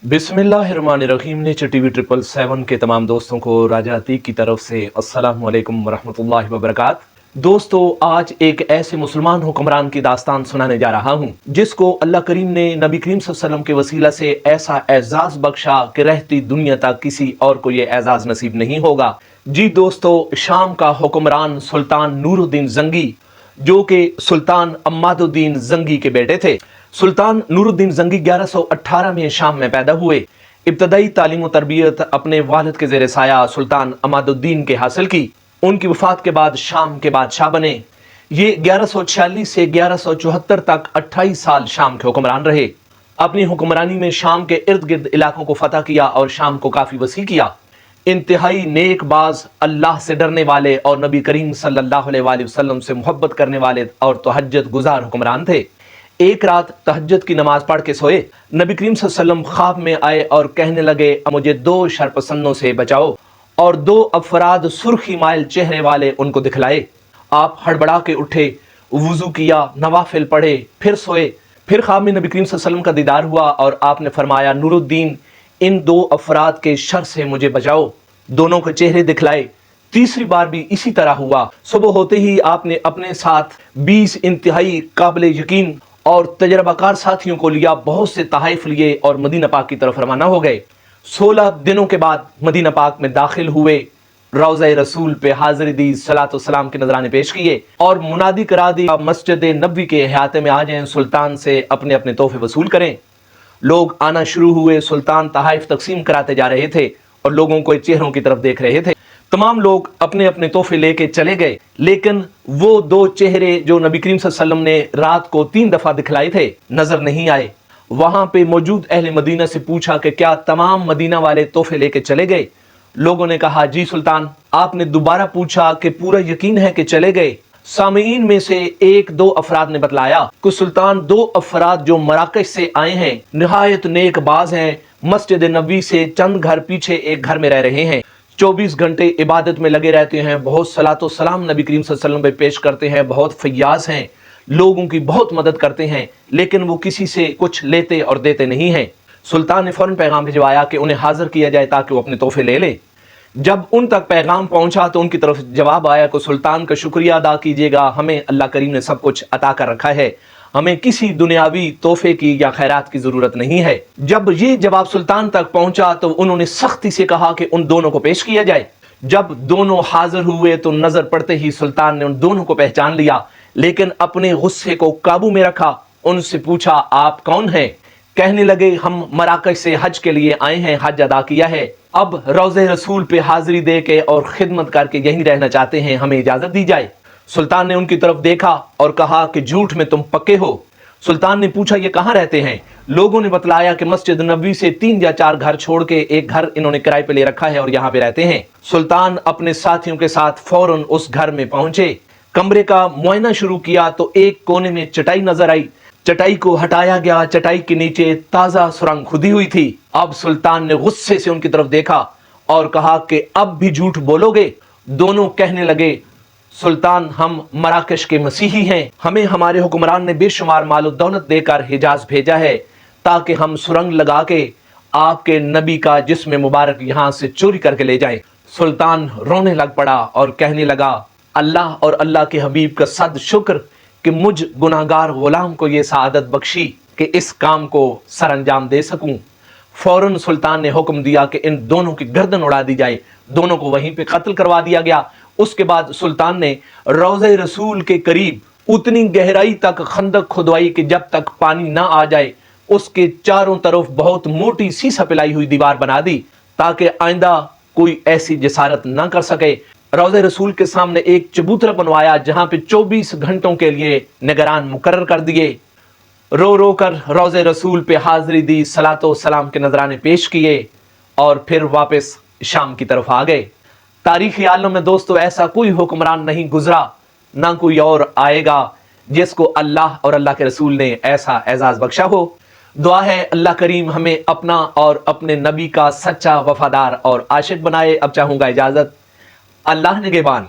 बिस्मिल्लाहिर्रहमानिर्रहीम। Nature TV 777 के तमाम दोस्तों को राजा अतीक की तरफ से अस्सलाम वालेकुम वरहमतुल्लाहि वबरकातुहू। दोस्तों, आज एक ऐसे मुसलमान हुक्मरान की दास्तान सुनाने जा रहा हूँ जिसको अल्लाह करीम ने नबी करीम सल्लल्लाहु अलैहि वसल्लम के वसीला से ऐसा एजाज बख्शा कि रहती दुनिया तक किसी और को ये एजाज नसीब नहीं होगा। जी दोस्तों, शाम का हुक्मरान सुल्तान नूरुद्दीन जंगी, जो कि सुल्तान अम्मादुद्दीन जंगी के बेटे थे। सुल्तान नूरुद्दीन जंगी 1118 में शाम में पैदा हुए। इब्तदाई तालीम और तरबियत अपने वालिद के ज़ेर साया सुल्तान अमादुद्दीन के हासिल की। उनकी वफात के बाद शाम के बादशाह बने। ये 1146 से 1174 तक 28 साल शाम के हुक्मरान रहे। अपनी हुक्मरानी में शाम के इर्द गिर्द इलाकों को फतह किया और शाम को काफ़ी वसी किया। इंतहाई नेकबाज, अल्लाह से डरने वाले और नबी करीम सल्लल्लाहु अलैहि वसल्लम से मोहब्बत करने वाले और तहज्जुद गुजार हुक्मरान थे। एक रात तहज्जुद की नमाज पढ़ के सोए। नबी करीम सल्लल्लाहु अलैहि वसल्लम ख्वाब में आए और कहने लगे, मुझे दो शरपसंदों से बचाओ, और दो अफराद सुर्खी माइल चेहरे वाले उनको दिखलाए। आप हड़बड़ा के उठे, वुजू किया, नवाफिल पढ़े, फिर सोए। फिर ख्वाब में नबी करीम सल्लल्लाहु अलैहि वसल्लम का दीदार हुआ और आपने फरमाया, नूरुद्दीन, इन दो अफराद के शर से मुझे बचाओ। दोनों के चेहरे दिखलाए। तीसरी बार भी इसी तरह हुआ। सुबह होते ही आपने अपने साथ 20 इंतहाई काबिल यकीन और तजर्बाकार साथियों को लिया, बहुत से तहाइफ लिए और मदीना पाक की तरफ रवाना हो गए। 16 दिनों के बाद मदीना पाक में दाखिल हुए। रौज़ा रसूल पे हाजिरी दी, सलातो सलाम के नजराने पेश किए और मुनादी करा दी, मस्जिद नबवी के अहाते में आ जाएं, सुल्तान से अपने अपने तोहफे वसूल करें। लोग आना शुरू हुए। सुल्तान तहाइफ तकसीम कराते जा रहे थे और लोगों को चेहरों की तरफ देख रहे थे। तमाम लोग अपने अपने तोहफे लेके चले गए, लेकिन वो दो चेहरे जो नबी करीम सल्लल्लाहु अलैहि वसल्लम ने रात को 3 दफा दिखलाए थे, नजर नहीं आए। वहां पे मौजूद अहले मदीना से पूछा कि क्या तमाम मदीना वाले तोहफे लेके चले गए? लोगों ने कहा, जी सुल्तान। आपने दोबारा पूछा कि पूरा यकीन है कि चले गए? सामीन में से एक दो अफराद ने बतलाया कि सुल्तान, दो अफराद जो मराकश से आए हैं, निहायत नेकबाज हैं, मस्जिद नबी से चंद घर पीछे एक घर में रह रहे हैं, 24 घंटे इबादत में लगे रहते हैं, बहुत सलातो सलाम नबी करीम सल्लल्लाहु अलैहि वसल्लम पे पेश करते हैं, बहुत फैयाज हैं, लोगों की बहुत मदद करते हैं, लेकिन वो किसी से कुछ लेते और देते नहीं हैं। सुल्तान ने फौरन पैगाम भिजवाया कि उन्हें हाजिर किया जाए ताकि वो अपने तोहफे ले ले। जब उन तक पैगाम पहुंचा तो उनकी तरफ जवाब आया कि सुल्तान का शुक्रिया अदा कीजिएगा, हमें अल्लाह करीम ने सब कुछ अता कर रखा है, हमें किसी दुनियावी तोहफे की या खैरात की जरूरत नहीं है। जब ये जवाब सुल्तान तक पहुंचा तो उन्होंने सख्ती से कहा कि उन दोनों को पेश किया जाए। जब दोनों हाजिर हुए तो नजर पड़ते ही सुल्तान ने उन दोनों को पहचान लिया, लेकिन अपने गुस्से को काबू में रखा। उनसे पूछा, आप कौन हैं? कहने लगे, हम मराकश से हज के लिए आए हैं, हज अदा किया है, अब रौज़े रसूल पे हाजिरी दे के और खिदमत करके यहीं रहना चाहते हैं, हमें इजाजत दी जाए। सुल्तान ने उनकी तरफ देखा और कहा कि झूठ में तुम पक्के हो। सुल्तान ने पूछा, ये कहाँ रहते हैं? लोगों ने बतलाया कि मस्जिद नबवी से 3 या 4 घर छोड़ के एक घर इन्होंने किराए पे ले रखा है और यहाँ पे रहते हैं। सुल्तान अपने साथियों के साथ फौरन उस घर में पहुंचे। कमरे का मुआयना शुरू किया तो एक कोने में चटाई नजर आई। चटाई को हटाया गया। चटाई के नीचे ताजा सुरंग खुदी हुई थी। अब सुल्तान ने गुस्से से उनकी तरफ देखा और कहा कि अब भी झूठ बोलोगे? दोनों कहने लगे, सुल्तान, हम मराकश के मसीही हैं, हमें हमारे हुक्मरान ने बेशुमार माल दौलत देकर हिजाज भेजा है ताकि हम सुरंग लगा के आपके नबी का जिस्म मुबारक यहाँ से चोरी करके ले जाएं। सुल्तान रोने लग पड़ा और कहने लगा, अल्लाह और अल्लाह के हबीब का सद शुक्र कि मुझ गुनाहगार गुलाम को ये सआदत बख्शी कि इस काम को सरअंजाम दे सकूं। फौरन सुल्तान ने हुक्म दिया कि इन दोनों की गर्दन उड़ा दी जाए। दोनों को वहीं पे कत्ल करवा दिया गया। उसके बाद सुल्तान ने रौज़े रसूल के करीब उतनी गहराई तक खंदक खुदवाई कि जब तक पानी ना आ जाए उसके चारों तरफ बहुत मोटी सी सपिलाई हुई दीवार बना दी ताकि आइंदा कोई ऐसी जसारत ना कर सके। रौज़े रसूल के सामने एक चबूतरा बनवाया जहां पे 24 घंटों के लिए निगरान मुकर्रर कर दिए। रो रो कर रौज़े रसूल पे हाजिरी दी, सलातो सलाम के नजराने पेश किए और फिर वापस शाम की तरफ आ गए। तारीखी आलम में दोस्तों ऐसा कोई हुक्मरान नहीं गुजरा, ना कोई और आएगा जिसको अल्लाह और अल्लाह के रसूल ने ऐसा एजाज बख्शा हो। दुआ है अल्लाह करीम हमें अपना और अपने नबी का सच्चा वफादार और आशिक बनाए। अब चाहूंगा इजाजत। अल्लाह निगहबान।